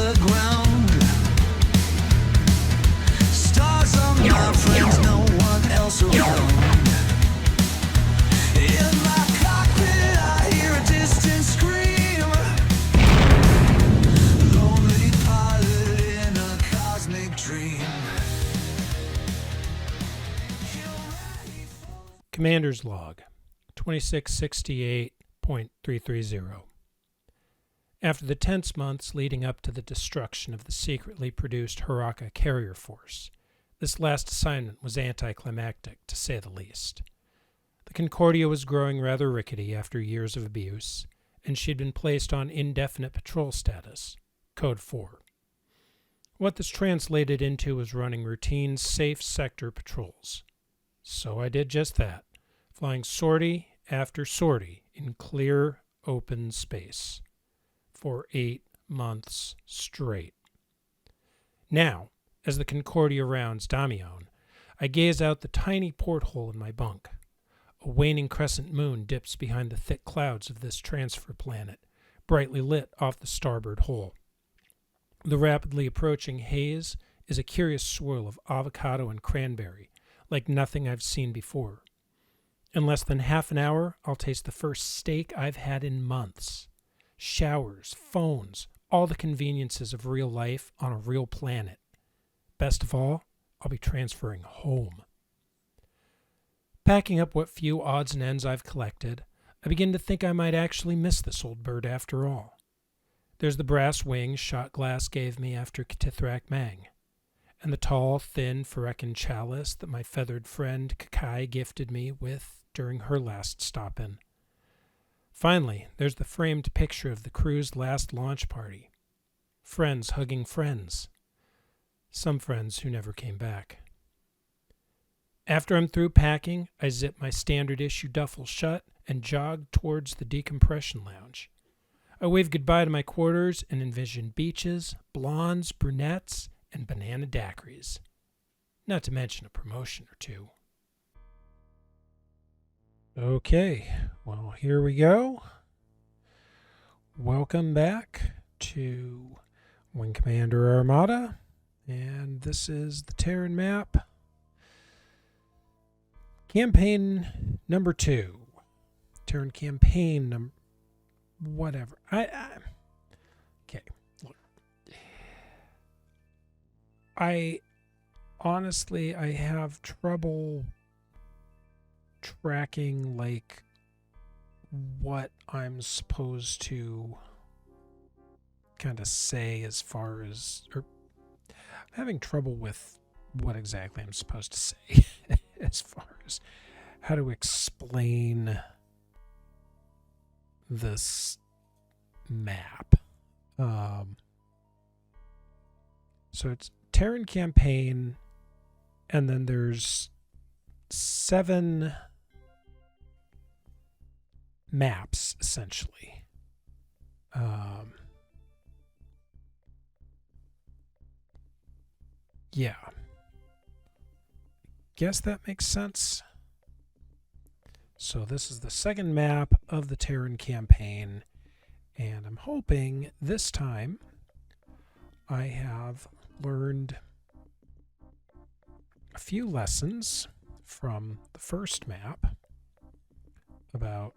the ground. Stars on my friends, no one else around. In my cockpit I hear a distant scream. Lonely pilot in a cosmic dream. Commander's Log 2668.330. After the tense months leading up to the destruction of the secretly produced Haraka carrier force, this last assignment was anticlimactic, to say the least. The Concordia was growing rather rickety after years of abuse, and she had been placed on indefinite patrol status, Code 4. What this translated into was running routine safe sector patrols. So I did just that, flying sortie after sortie in clear, open space for 8 months straight. Now, as the Concordia rounds Damion, I gaze out the tiny porthole in my bunk. A waning crescent moon dips behind the thick clouds of this transfer planet, brightly lit off the starboard hole. The rapidly approaching haze is a curious swirl of avocado and cranberry, like nothing I've seen before. In less than half an hour, I'll taste the first steak I've had in months. Showers, phones, all the conveniences of real life on a real planet. Best of all, I'll be transferring home. Packing up what few odds and ends I've collected, I begin to think I might actually miss this old bird after all. There's the brass wings shot glass gave me after K'tithrak Mang, and the tall, thin Phyrecan chalice that my feathered friend Kakai gifted me with during her last stop-in. Finally, there's the framed picture of the crew's last launch party. Friends hugging friends. Some friends who never came back. After I'm through packing, I zip my standard issue duffel shut and jog towards the decompression lounge. I wave goodbye to my quarters and envision beaches, blondes, brunettes, and banana daiquiris. Not to mention a promotion or two. Okay, well, here we go. Welcome back to Wing Commander Armada, and this is the Terran map. Campaign number 2. Terran campaign whatever. Okay, look. I have trouble tracking, like, what I'm supposed to kind of say as far as, or I'm having trouble with what exactly I'm supposed to say as far as how to explain this map. So it's Terran campaign, and then there's 7 maps, essentially. Yeah. Guess that makes sense. So this is the second map of the Terran campaign, and I'm hoping this time I have learned a few lessons from the first map about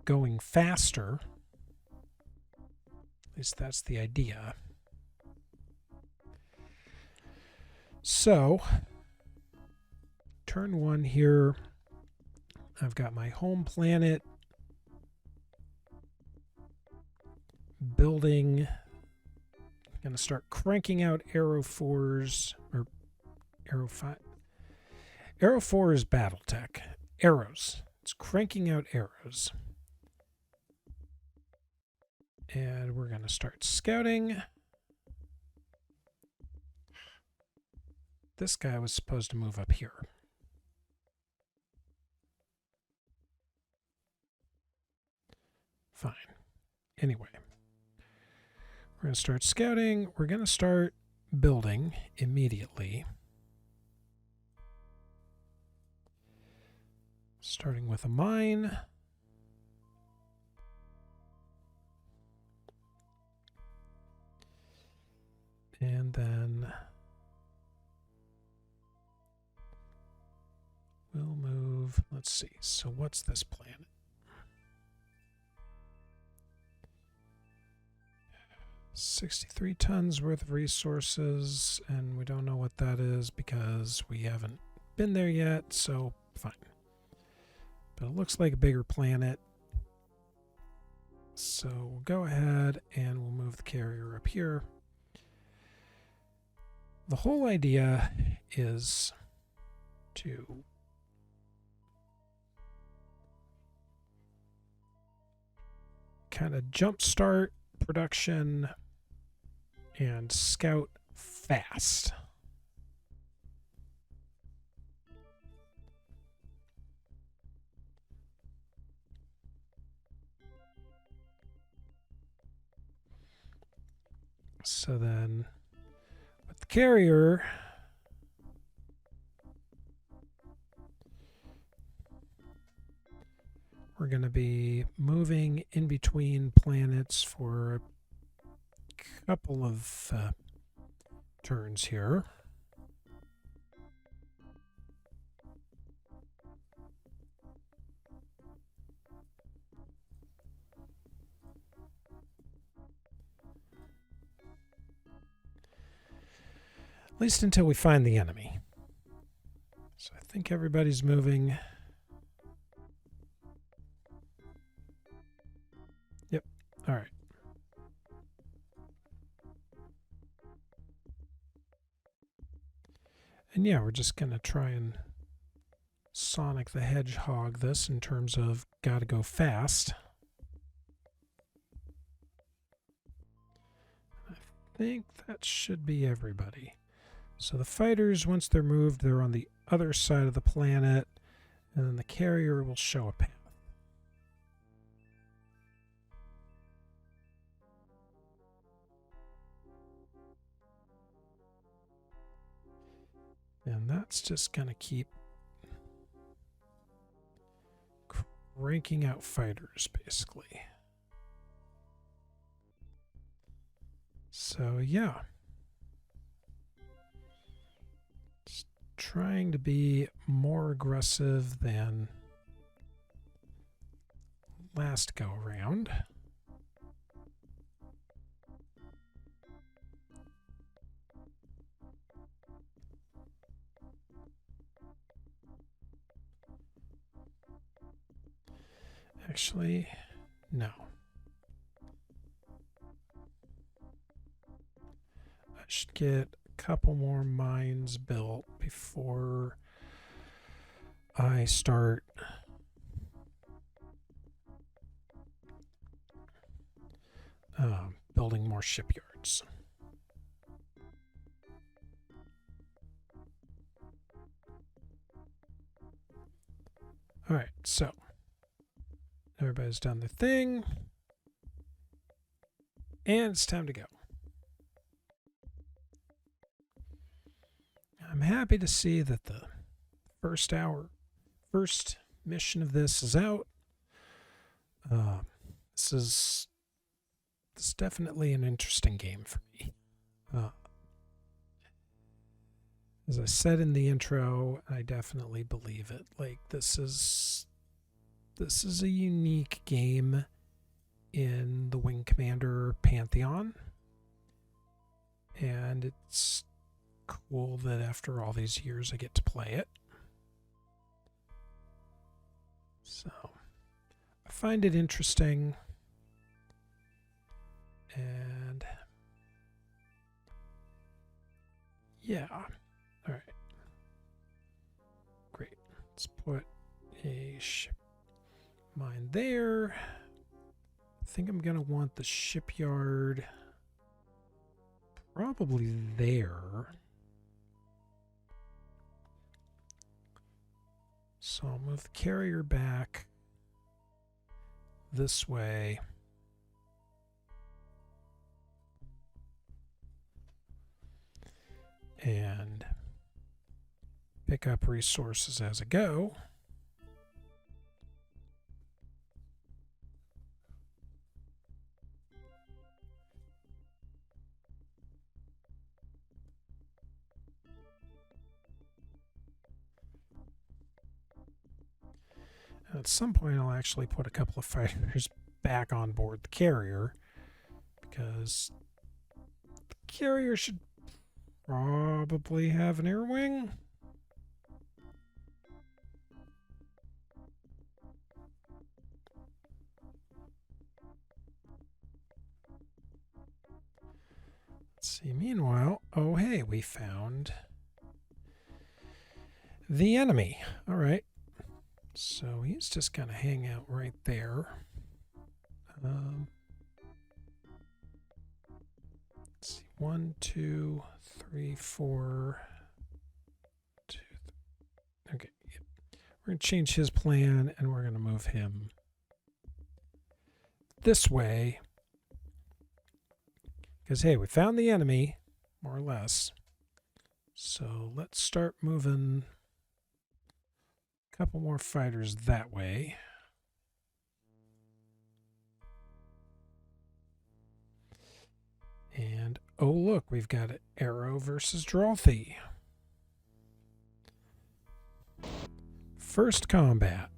going faster. At least that's the idea. So, turn 1 here, I've got my home planet, building. I'm going to start cranking out Aero 4s, or Aero 5. Aero 4 is Battletech. Arrows. It's cranking out arrows. And we're going to start scouting. This guy was supposed to move up here. Fine. Anyway, we're going to start scouting. We're going to start building immediately. Starting with a mine. And then we'll move, let's see, so what's this planet? $63 tons worth of resources, and we don't know what that is because we haven't been there yet, so fine. But it looks like a bigger planet. So we'll go ahead and we'll move the carrier up here. The whole idea is to kind of jumpstart production and scout fast. So then with the carrier, we're going to be moving in between planets for a couple of turns here. At least until we find the enemy. So I think everybody's moving. Yep. All right. And yeah, we're just going to try and Sonic the Hedgehog this in terms of gotta go fast. I think that should be everybody. So the fighters, once they're moved, they're on the other side of the planet, and then the carrier will show a path. And that's just going to keep cranking out fighters, basically. So, yeah. Just trying to be more aggressive than last go around. Actually, no. I should get a couple more mines built before I start building more shipyards. All right, so everybody's done their thing, and it's time to go. I'm happy to see that the first mission of this is out. This is definitely an interesting game for me. As I said in the intro, I definitely believe it. Like, this is a unique game in the Wing Commander pantheon, and it's cool that after all these years I get to play it. So I find it interesting, and yeah. All right, great. Let's put a ship mine there. I think I'm gonna want the shipyard probably there. So I'll move the carrier back this way. And pick up resources as I go. At some point, I'll actually put a couple of fighters back on board the carrier, because the carrier should probably have an air wing. Let's see. Meanwhile, oh hey, we found the enemy. All right. So he's just going to hang out right there. Let's see. 1, 2, 3, 4. 2, okay. Yep. We're going to change his plan, and we're going to move him this way. Because, hey, we found the enemy, more or less. So let's start moving a couple more fighters that way. And, oh look, we've got Arrow versus Drolthy. First combat.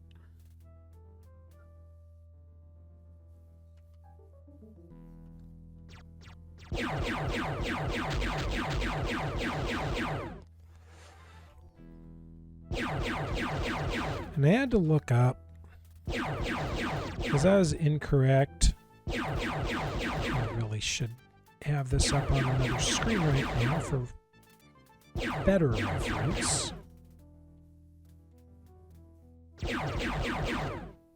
And I had to look up, because I was incorrect. I really should have this up on another screen right now for better reference.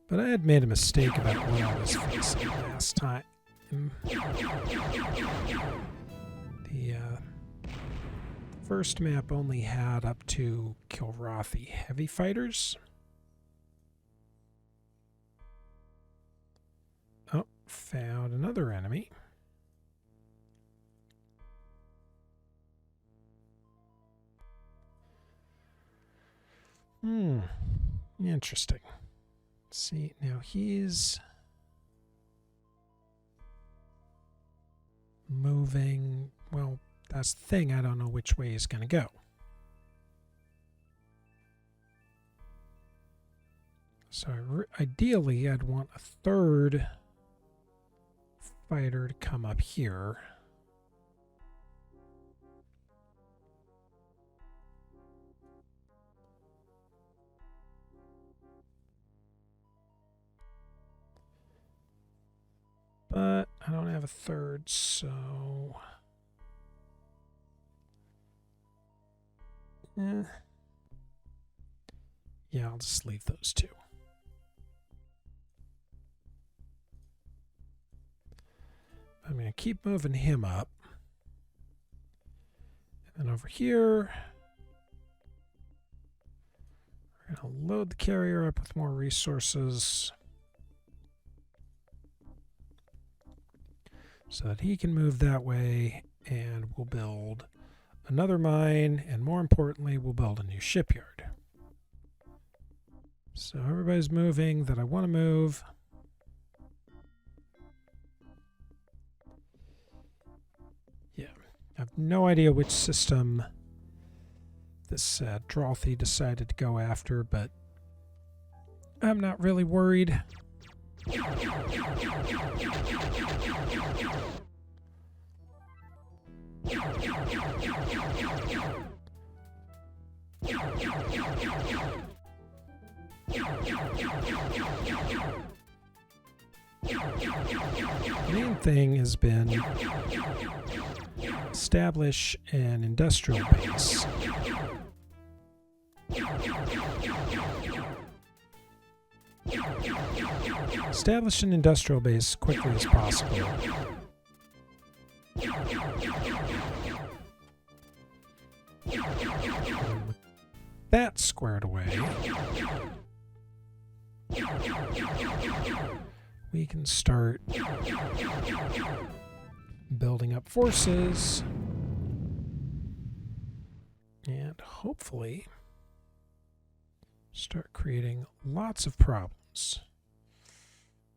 But I had made a mistake about what I was facing last time. The first map only had up to Kilrathi heavy fighters. Oh, found another enemy. Interesting. Let's see, now he's moving. Well, that's the thing. I don't know which way he's going to go. So ideally, I'd want a third fighter to come up here. But I don't have a third, so... yeah, I'll just leave those two. I'm going to keep moving him up. And then over here, we're going to load the carrier up with more resources so that he can move that way, and we'll build another mine, and more importantly, we'll build a new shipyard. So everybody's moving that I want to move. Yeah, I have no idea which system this Drolthy decided to go after, but I'm not really worried. The main thing has been establish an industrial base. Establish an industrial base as quickly as possible. And with that squared away, we can start building up forces and hopefully start creating lots of problems.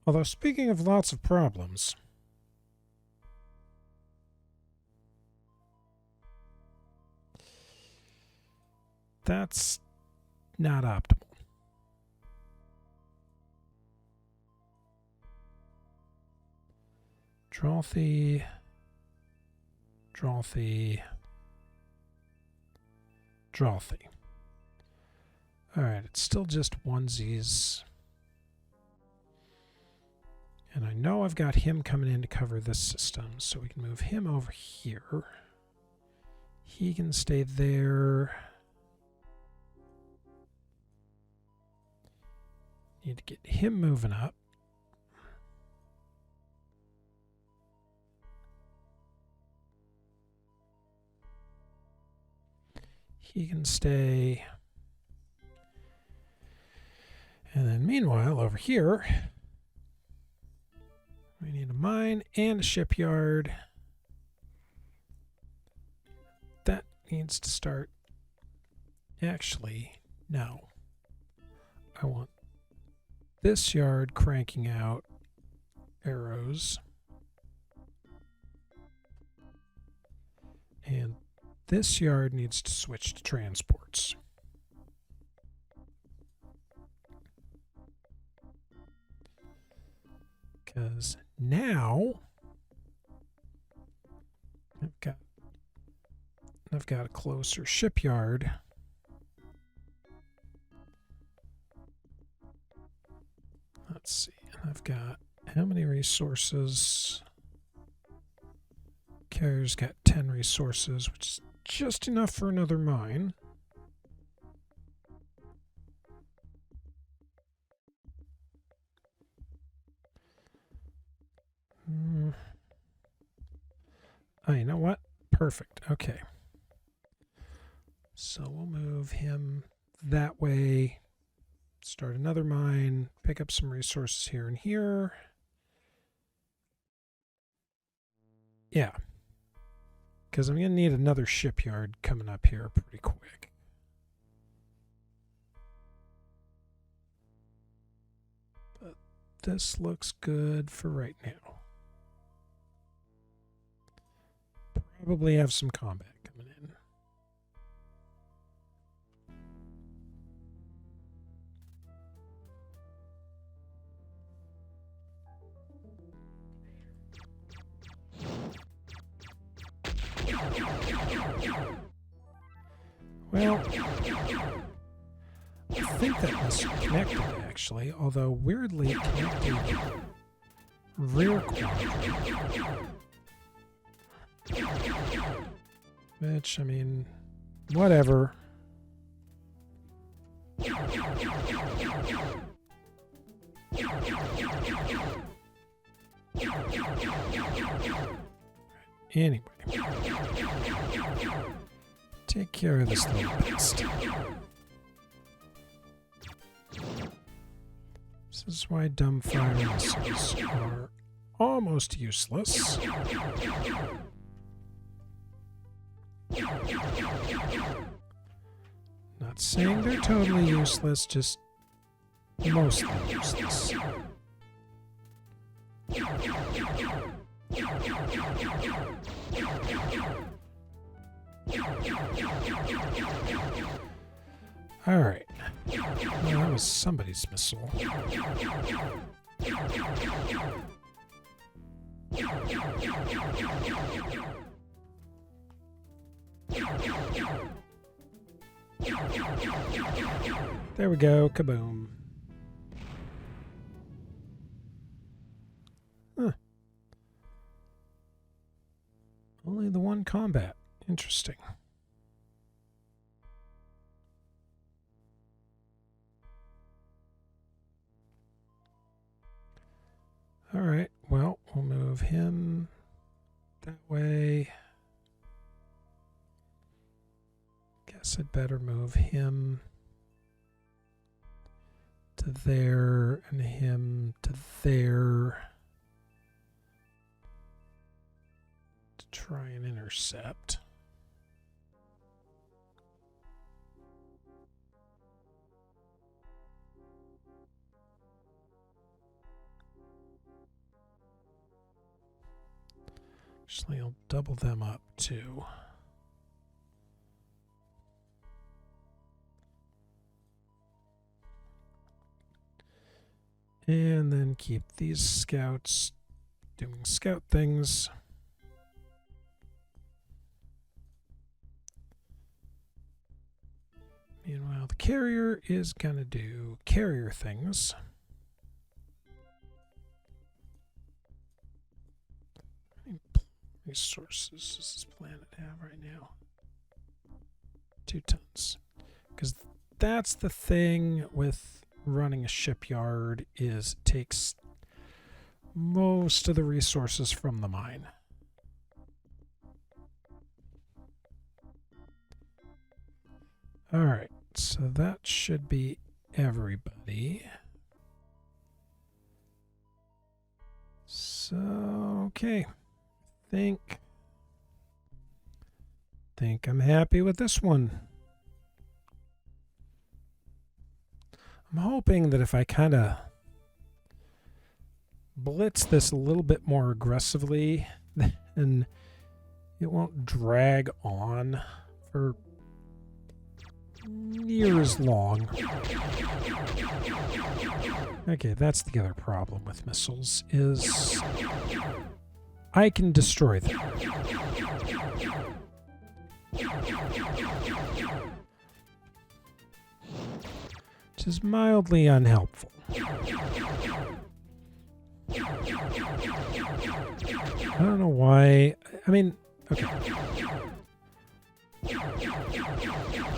Although, speaking of lots of problems, that's not optimal. Drothy. Alright, it's still just onesies. And I know I've got him coming in to cover this system, so we can move him over here. He can stay there. Need to get him moving up. He can stay. And then meanwhile, over here, we need a mine and a shipyard. That needs to start. Actually, no. I want this yard cranking out arrows. And this yard needs to switch to transports. Because now I've got a closer shipyard. Let's see. I've got how many resources? Carrier's got 10 resources, which is just enough for another mine. Oh, you know what? Perfect. Okay. So we'll move him that way. Start another mine. Pick up some resources here and here. Yeah. Because I'm going to need another shipyard coming up here pretty quick. But this looks good for right now. Probably have some combat coming in. Well, I think that was connected actually, although weirdly connected rear quadrant. Which, I mean, whatever. Anyway. Take care of this little beast. This is why dumbfire missiles are almost useless. Not saying they're totally useless, just mostly useless. Alright. Well, that was somebody's missile. There we go. Kaboom. Huh. Only the one combat. Interesting. Alright, well, we'll move him that way. Guess I'd better move him to there and him to there to try and intercept. Actually, I'll double them up too. And then keep these scouts doing scout things. Meanwhile, the carrier is going to do carrier things. How many resources does this planet have right now? 2 tons. Because that's the thing with running a shipyard, is it takes most of the resources from the mine. All right, so that should be everybody. So, okay. Think I'm happy with this one. I'm hoping that if I kind of blitz this a little bit more aggressively, then it won't drag on for near as long. Okay, that's the other problem with missiles, is I can destroy them. Which is mildly unhelpful. I don't know why. I mean, okay.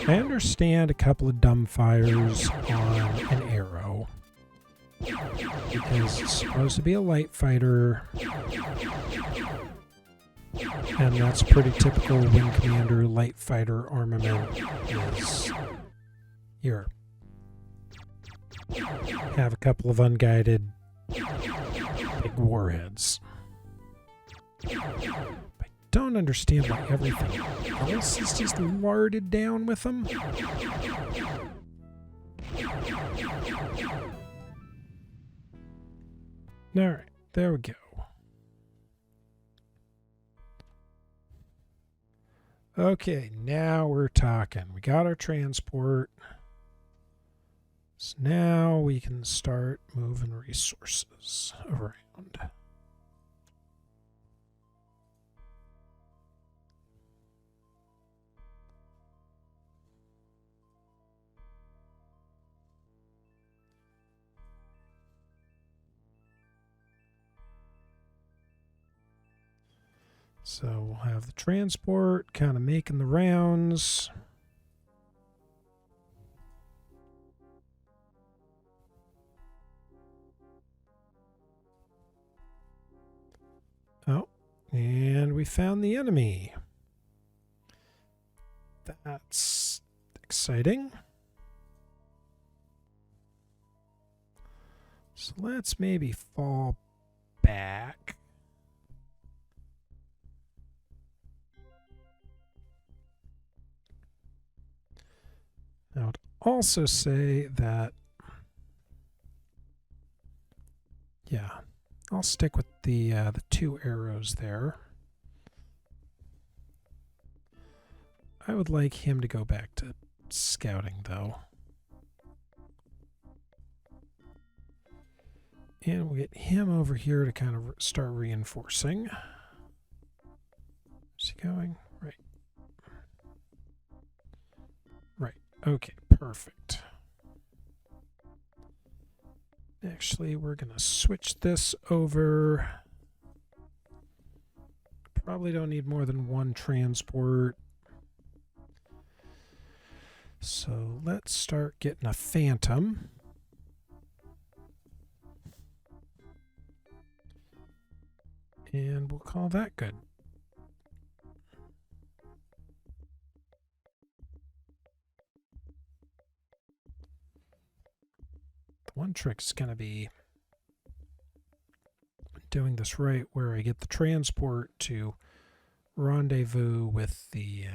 I understand a couple of dumb fires on an arrow, because it's supposed to be a light fighter, and that's pretty typical Wing Commander light fighter armament. Is here, have a couple of unguided big warheads. I don't understand why everything else is just larded down with them. Alright, there we go. Okay, now we're talking. We got our transport. So now we can start moving resources around. So we'll have the transport kind of making the rounds. Oh, and we found the enemy. That's exciting. So let's maybe fall back. I would also say that, yeah, I'll stick with the 2 arrows there. I would like him to go back to scouting, though. And we'll get him over here to kind of start reinforcing. Where's he going? Right. Right. Okay, perfect. Actually, we're going to switch this over. Probably don't need more than 1 transport. So let's start getting a Phantom. And we'll call that good. The one trick is going to be doing this right, where I get the transport to rendezvous with the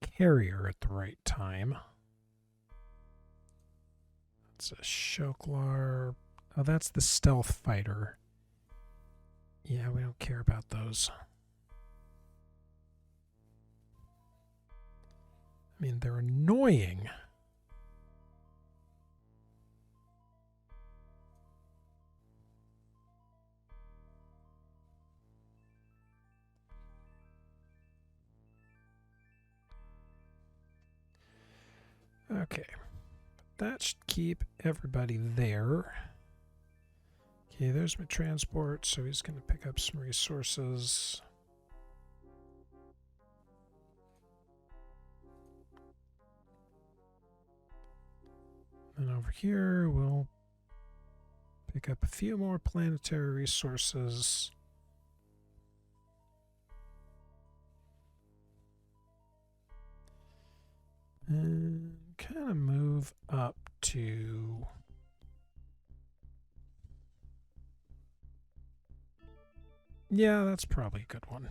carrier at the right time. That's a Shoklar. Oh, that's the stealth fighter. Yeah, we don't care about those. I mean, they're annoying. Okay. That should keep everybody there. Okay, there's my transport, so he's going to pick up some resources. And over here, we'll pick up a few more planetary resources. And kind of move up to... Yeah, that's probably a good one.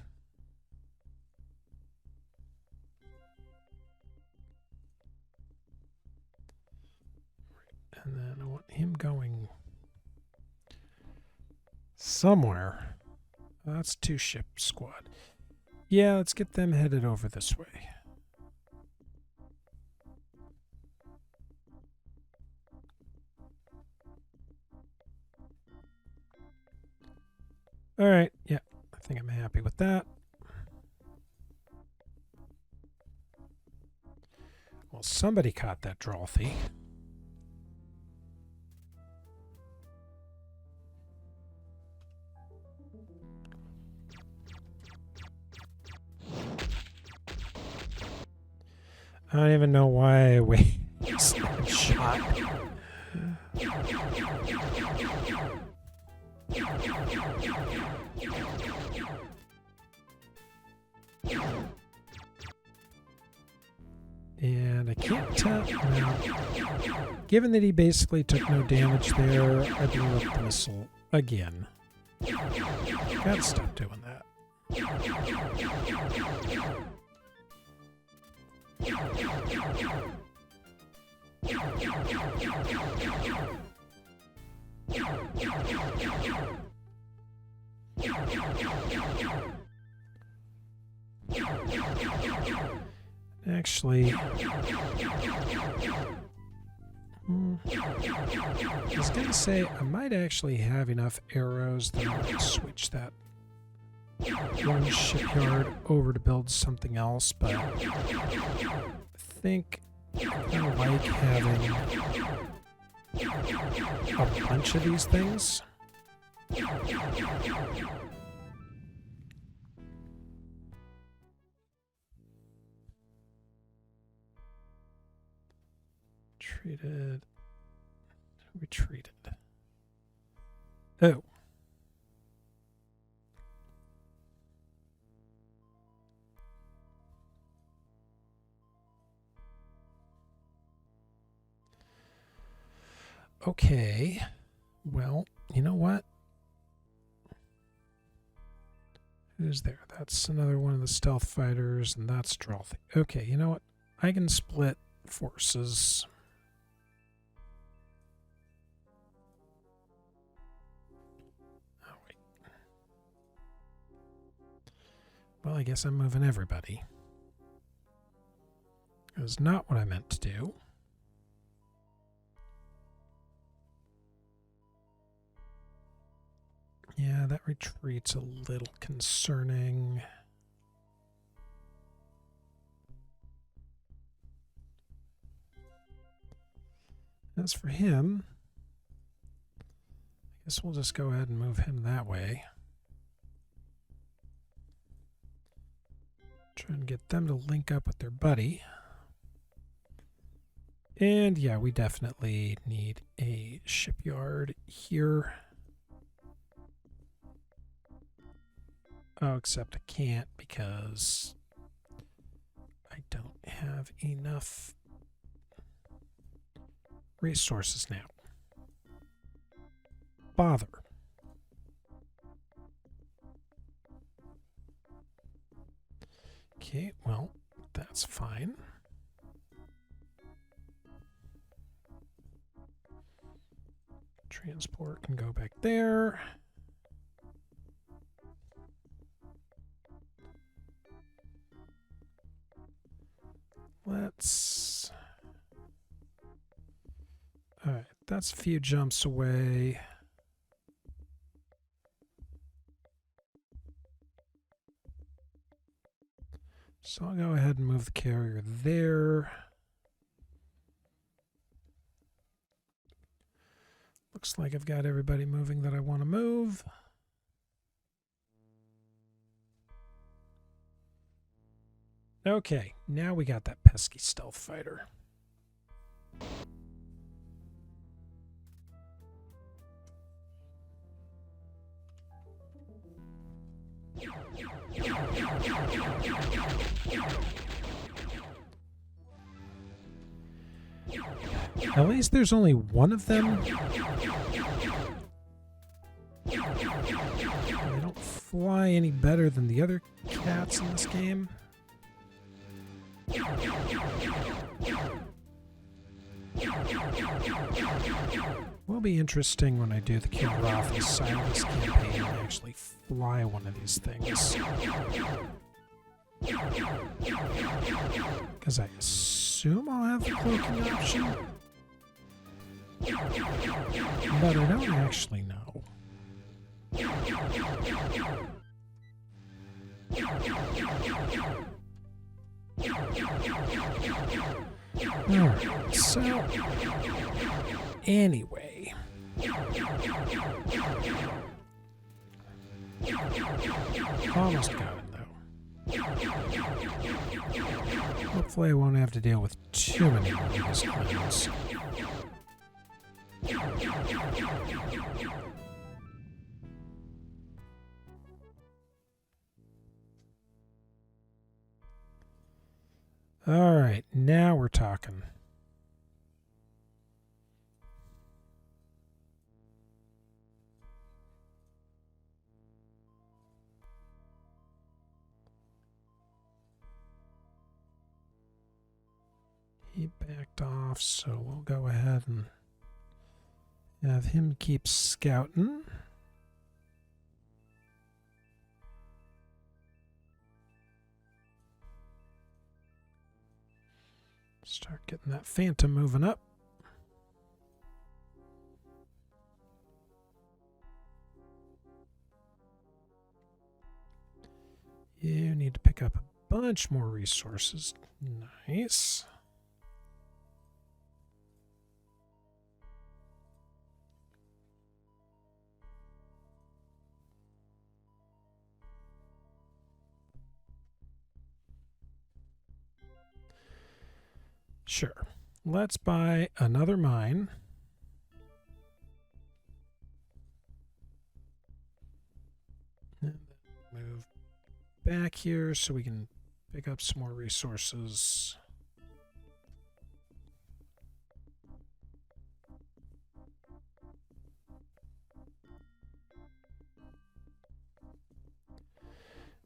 And then I want him going somewhere. That's 2 ship squad. Yeah, let's get them headed over this way. All right, yeah, I think I'm happy with that. Well, somebody caught that Drolthy. I don't even know why I wasted that shot. And I can't tell now. Given that he basically took no damage there, I blew up the missile again. Gotta stop doing that. Actually, I was going to say I might actually have enough arrows that I can switch that one shipyard over to build something else, but I think I like having a bunch of these things. Treated. Retreated. Oh. Okay. Well, you know what? Who's there? That's another one of the stealth fighters, and that's Drolthy. Okay, you know what? I can split forces. Oh, wait. Well, I guess I'm moving everybody. It was not what I meant to do. Yeah, that retreat's a little concerning. As for him, I guess we'll just go ahead and move him that way. Try and get them to link up with their buddy. And yeah, we definitely need a shipyard here. Oh, except I can't because I don't have enough resources now. Bother. Okay, well, that's fine. Transport can go back there. Let's... Alright, that's a few jumps away. So I'll go ahead and move the carrier there. Looks like I've got everybody moving that I want to move. Okay, now we got that pesky stealth fighter. At least there's only one of them. They don't fly any better than the other cats in this game. Will be interesting when I do the Kilroth and Silas campaign and actually fly one of these things. Because I assume I'll have the cloaking option. But I don't actually know. Alright, so anyway. Almost got it though. Hopefully I won't have to deal with too many of these clowns. All right, now we're talking. He backed off, so we'll go ahead and have him keep scouting. Start getting that Phantom moving up. You need to pick up a bunch more resources. Nice. Sure. Let's buy another mine. And then move back here so we can pick up some more resources.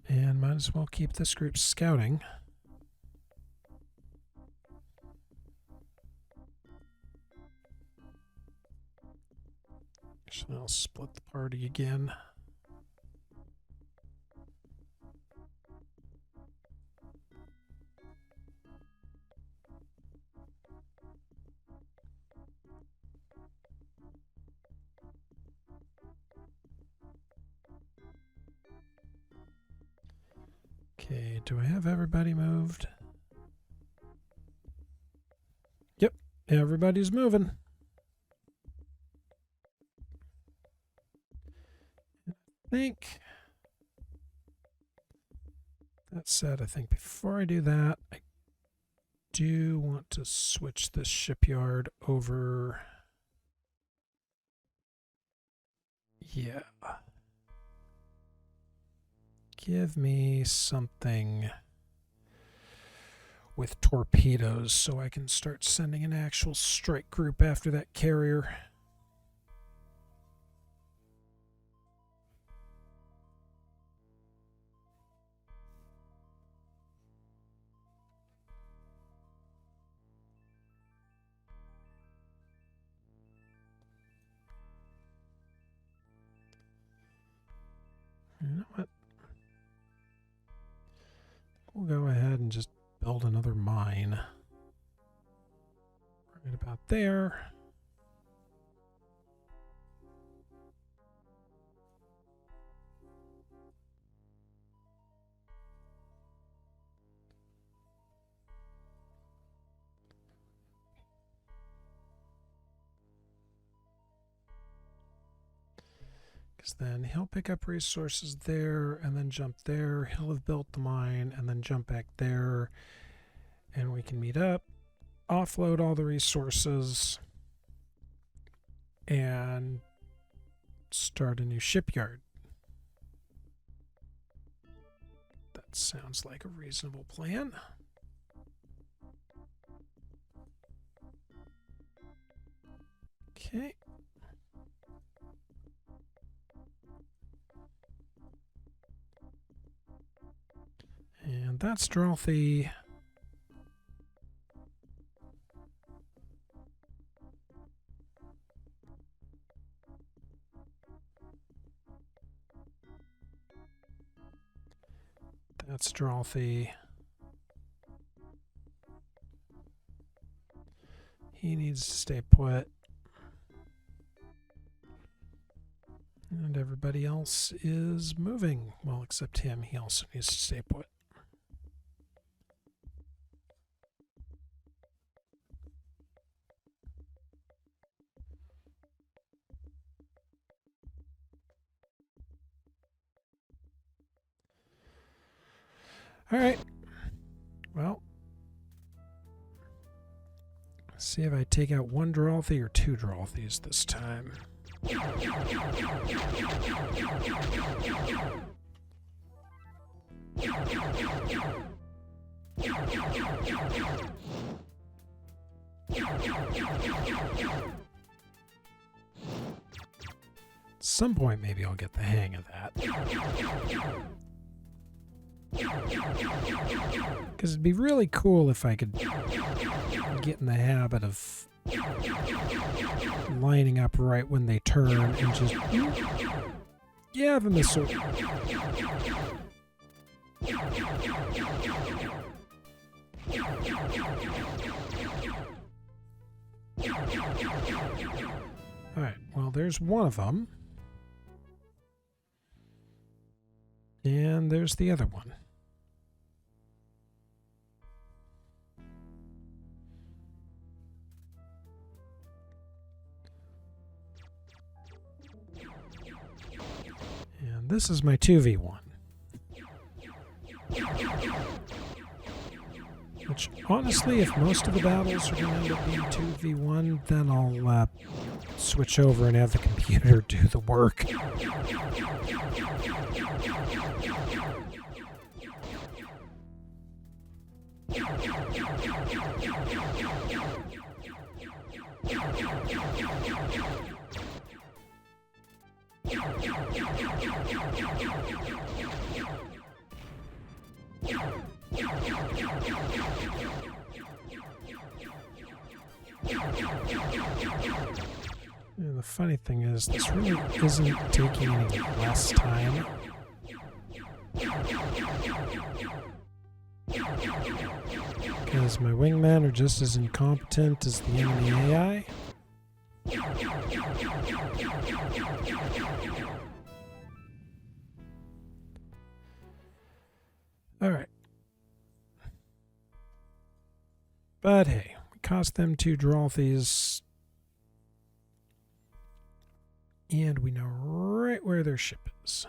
And might as well keep this group scouting. So I'll split the party again. Okay, do I have everybody moved? Yep, everybody's moving. That said, I think before I do that, I do want to switch this shipyard over. Yeah. Give me something with torpedoes so I can start sending an actual strike group after that carrier. You know what? We'll go ahead and just build another mine. Right about there. because then he'll pick up resources there and then jump there. He'll have built the mine and then jump back there, and we can meet up, offload all the resources, and start a new shipyard. That sounds like a reasonable plan. Okay. And that's Dorothy. That's Dorothy. He needs to stay put. And everybody else is moving. Well, except him. He also needs to stay put. All right. Well, let's see if I take out one Dorothy or two Dorothys this time. At some point, maybe I'll get the hang of that. Because it'd be really cool if I could get in the habit of lining up right when they turn and just yeah, the missile. Alright, well, there's one of them. And there's the other one. And this is my 2v1. Which, honestly, if most of the battles are going to end up being 2v1, then I'll switch over and have the computer do the work. And the funny thing is, this really isn't taking any less time. Because my wingmen are just as incompetent as the enemy AI. Alright. But hey, we cost them 2 Dorothys. And we know right where their ship is.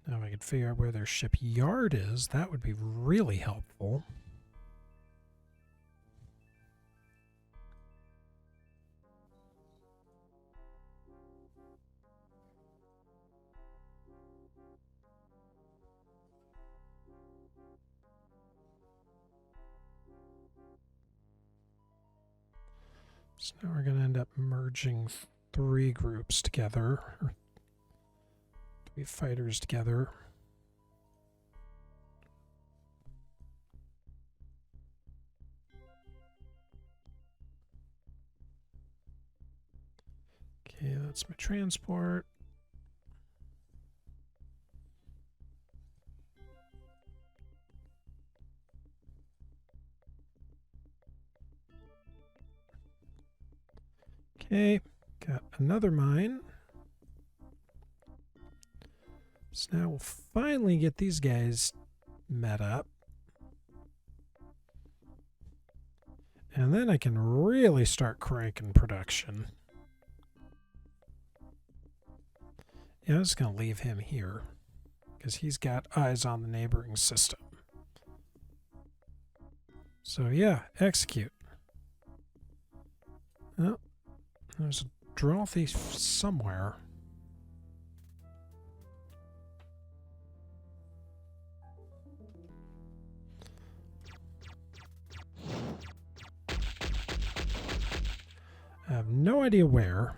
Now if I could figure out where their shipyard is, that would be really helpful. So now we're going to end up merging 3 groups together, or 3 fighters together. Okay, that's my transport. Okay, got another mine. So now we'll finally get these guys met up. And then I can really start cranking production. Yeah, I'm just going to leave him here because he's got eyes on the neighboring system. So yeah, execute. Oh, there's a draw thief somewhere. I have no idea where.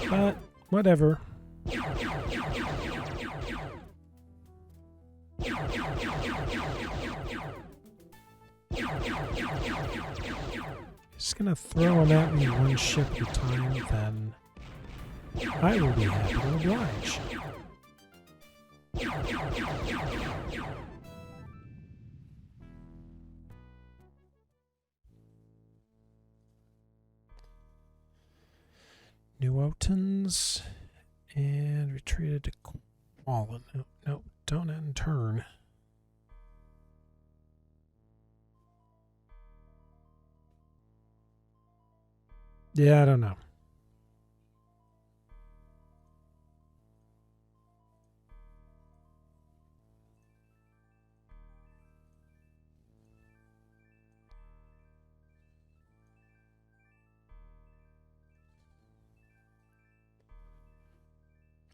But whatever. Just gonna throw them at me one ship at a time, then I will be happy to oblige. Newotons and retreated to Quallen. No, no, don't end turn. Yeah, I don't know.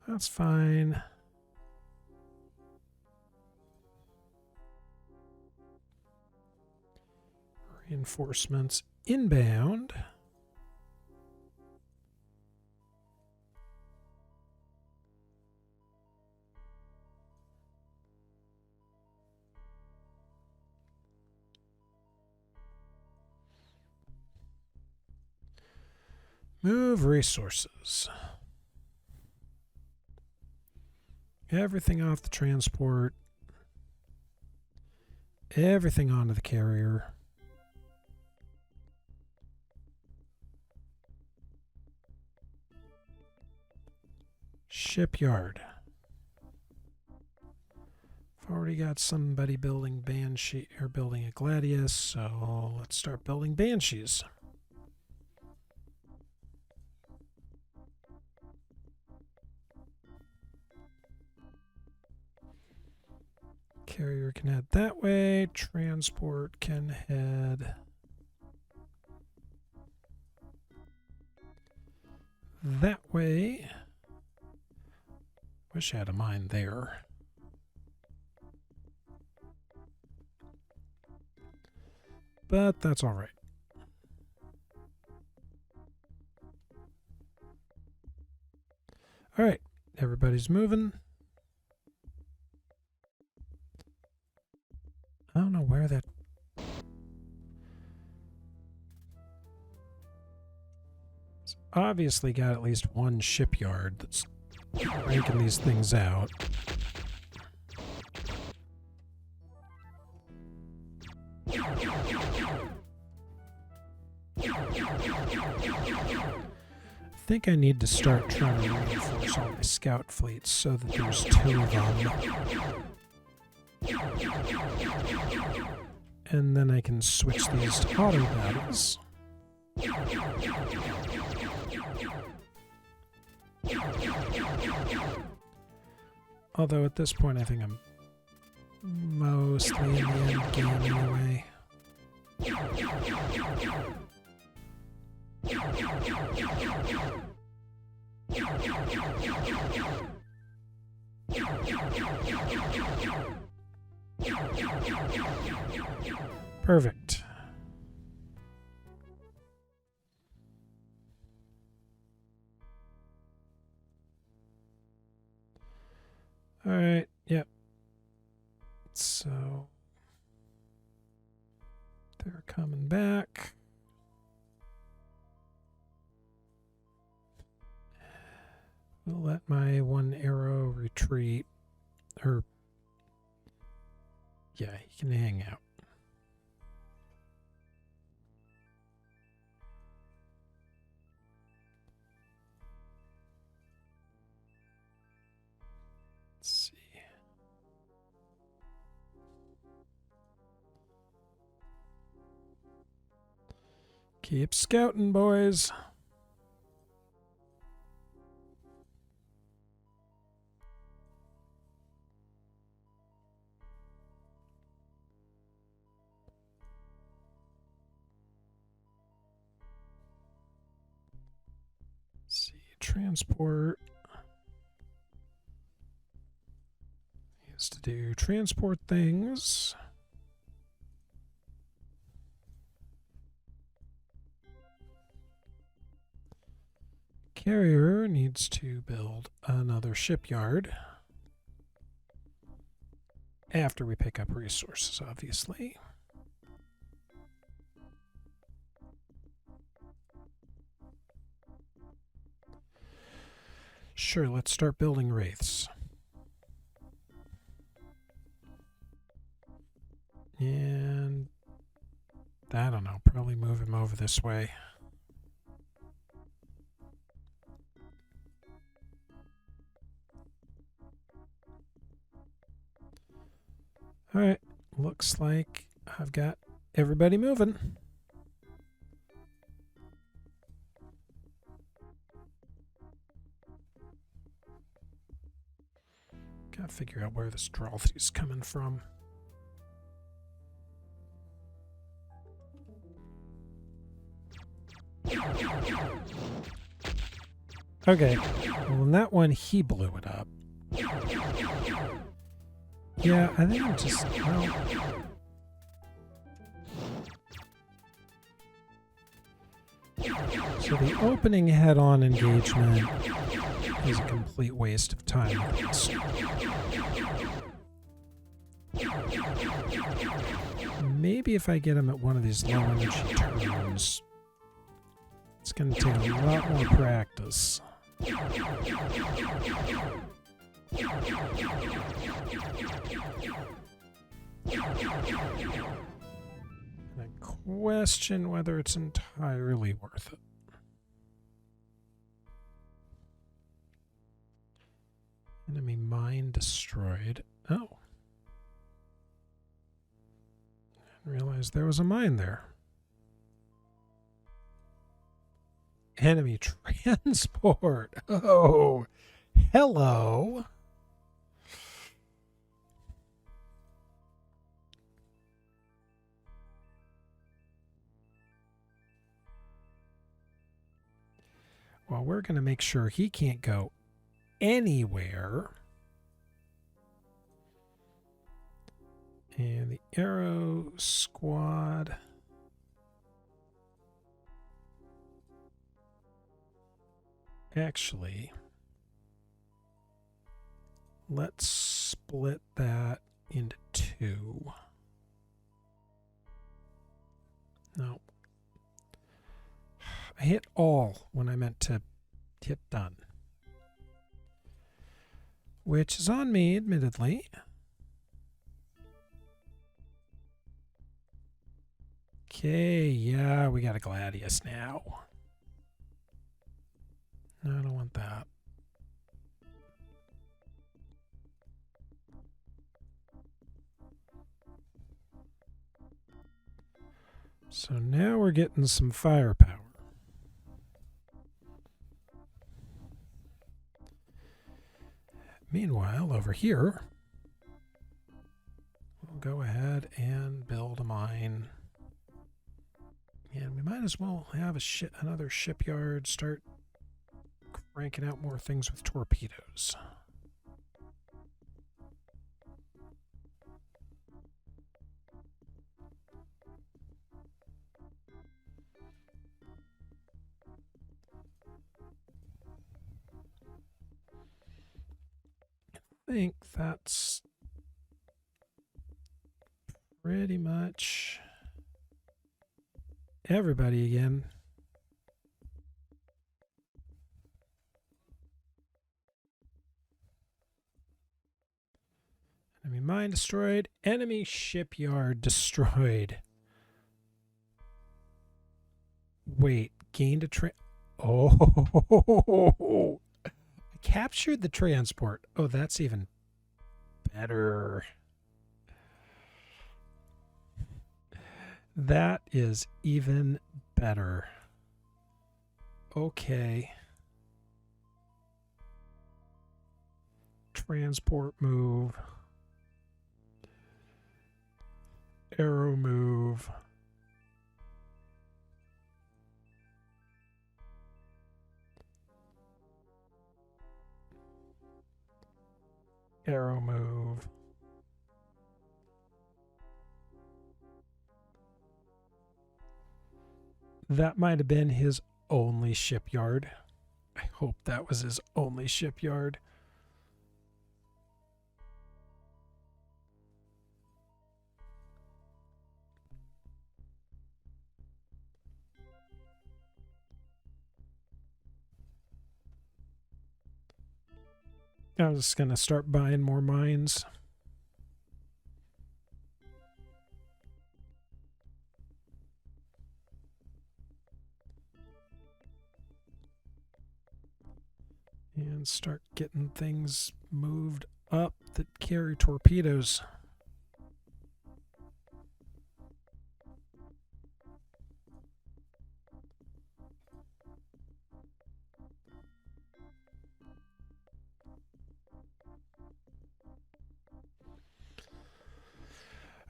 That's fine. Reinforcements inbound. Move resources. Everything off the transport. Everything onto the carrier. Shipyard. I've already got somebody building Banshee or building a Gladius, so let's start building Banshees. Carrier can head that way. Transport can head that way. Wish I had a mine there. But that's all right. All right, everybody's moving. I don't know where that... It's obviously got at least one shipyard that's cranking these things out. I think I need to start trying to reinforce all my scout fleets so that there's two of them. And then I can switch these to auto battles. Although at this point I think I'm mostly in the end game anyway. Perfect. All right, yep. So they're coming back. We'll let my one arrow retreat. Or, yeah, he can hang out. Keep scouting, boys. Let's see, transport. Is to do transport things. Carrier needs to build another shipyard. After we pick up resources, obviously. Sure, let's start building wraiths. And I don't know, probably move him over this way. All right, looks like I've got everybody moving. Gotta figure out where this Drolthy's coming from. Okay, well in that one he blew it up. Yeah, I think I'm just, well... So the opening head-on engagement is a complete waste of time. Maybe if I get him at one of these low-energy turns, it's going to take a lot more practice. And I question whether it's entirely worth it. Enemy mine destroyed. Oh. I didn't realize there was a mine there. Enemy transport. Oh, hello. Well, we're going to make sure he can't go anywhere. And the Arrow Squad. Actually, let's split that into two. No. I hit all when I meant to hit done. Which is on me, admittedly. Okay, yeah, we got a Gladius now. No, I don't want that. So now we're getting some firepower. Meanwhile, over here, we'll go ahead and build a mine. And we might as well have another shipyard, start cranking out more things with torpedoes. I think that's pretty much everybody again. Enemy mine destroyed. Enemy shipyard destroyed. Wait, gained a Oh, I captured the transport. Oh, that's even better. That is even better. better. Okay. Transport move. Arrow move. Arrow move. That might have been his only shipyard. I hope that was his only shipyard. I was going to start buying more mines. And start getting things moved up that carry torpedoes.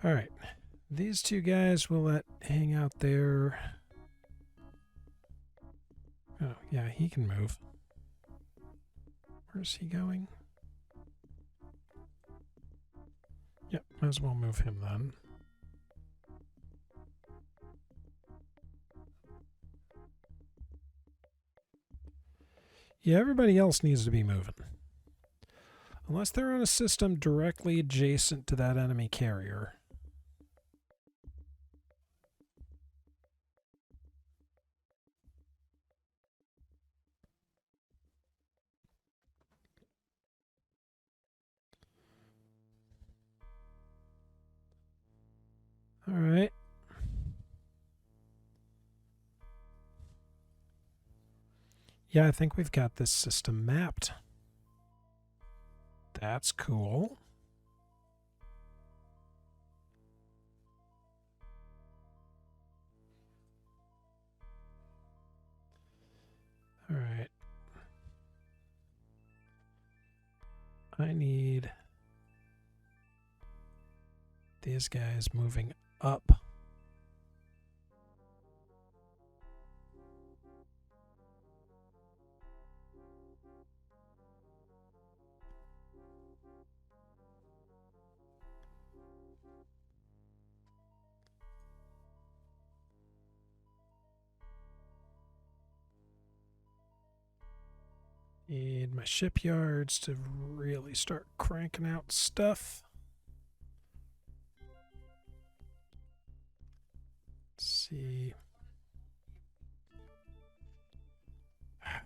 All right, these two guys will let hang out there. Oh, yeah, he can move. Where's he going? Yep, might as well move him then. Yeah, everybody else needs to be moving. Unless they're on a system directly adjacent to that enemy carrier. All right. Yeah, I think we've got this system mapped. That's cool. All right. I need these guys moving up. Need my shipyards to really start cranking out stuff. Let's see. I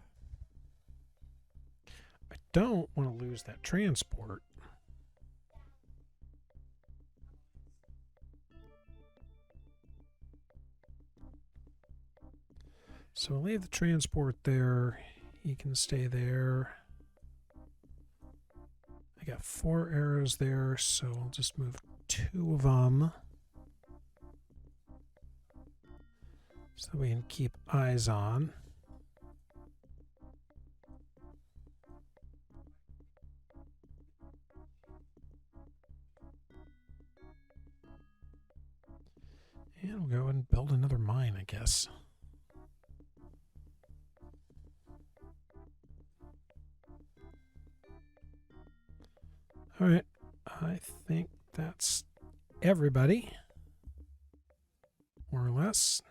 don't want to lose that transport. So I'll leave the transport there. He can stay there. I got 4 arrows there, so I'll just move 2 of them. So we can keep eyes on. And we'll go and build another mine, I guess. All right, I think that's everybody, more or less.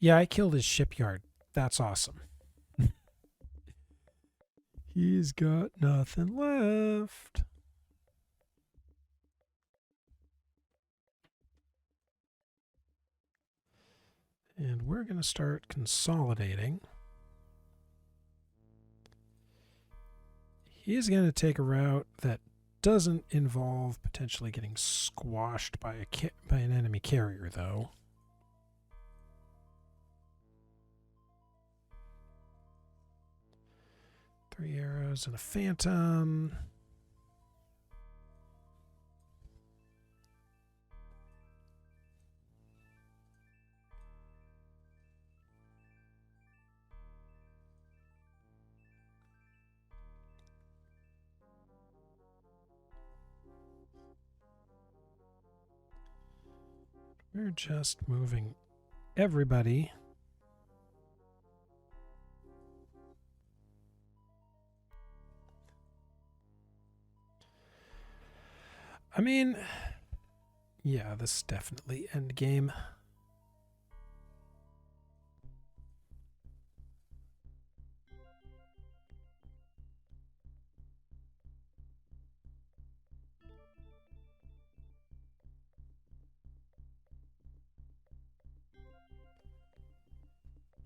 Yeah, I killed his shipyard. That's awesome. He's got nothing left. And we're going to start consolidating. He's going to take a route that doesn't involve potentially getting squashed by an enemy carrier, though. Three arrows and a phantom. We're just moving everybody. I mean, yeah, this is definitely endgame.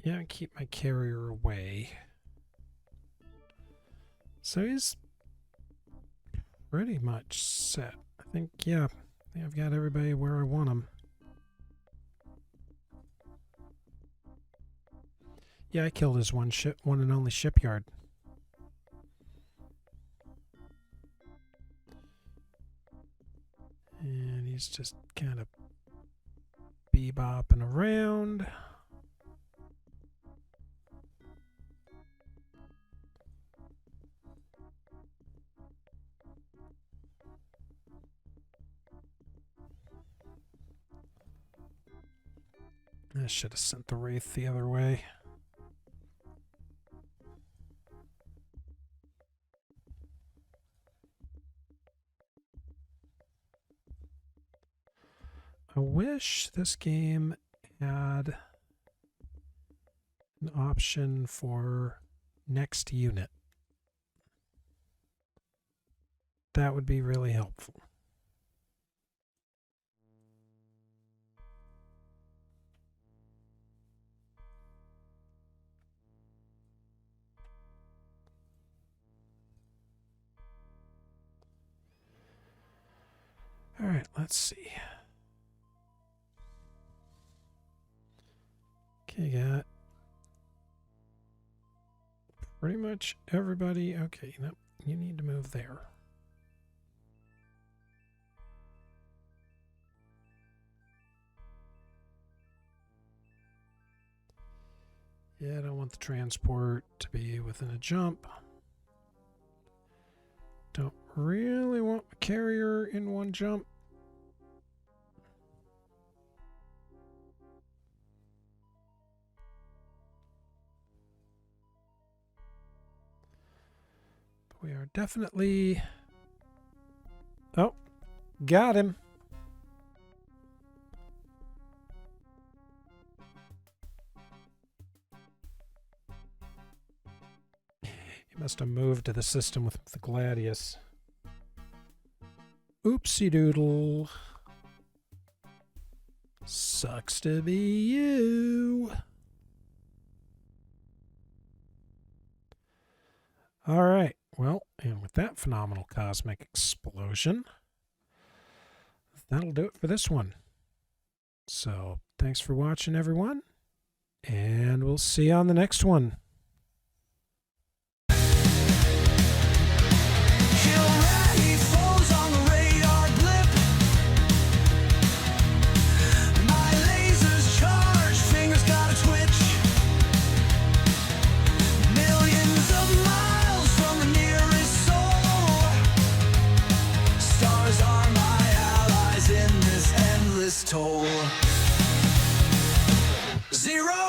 Yeah, keep my carrier away. So he's pretty much set. I think, yeah, I've got everybody where I want them. Yeah, I killed his one and only shipyard. And he's just kind of bebopping around. I should have sent the Wraith the other way. I wish this game had an option for next unit. That would be really helpful. All right, let's see. Okay, got pretty much everybody. Okay, no, you need to move there. Yeah, I don't want the transport to be within a jump. Don't really want a carrier in one jump. But we are definitely... Oh, got him. He must have moved to the system with the Gladius. Oopsie doodle. Sucks to be you. All right. Well, and with that phenomenal cosmic explosion, that'll do it for this one. So, thanks for watching, everyone, and we'll see you on the next one. Toll 0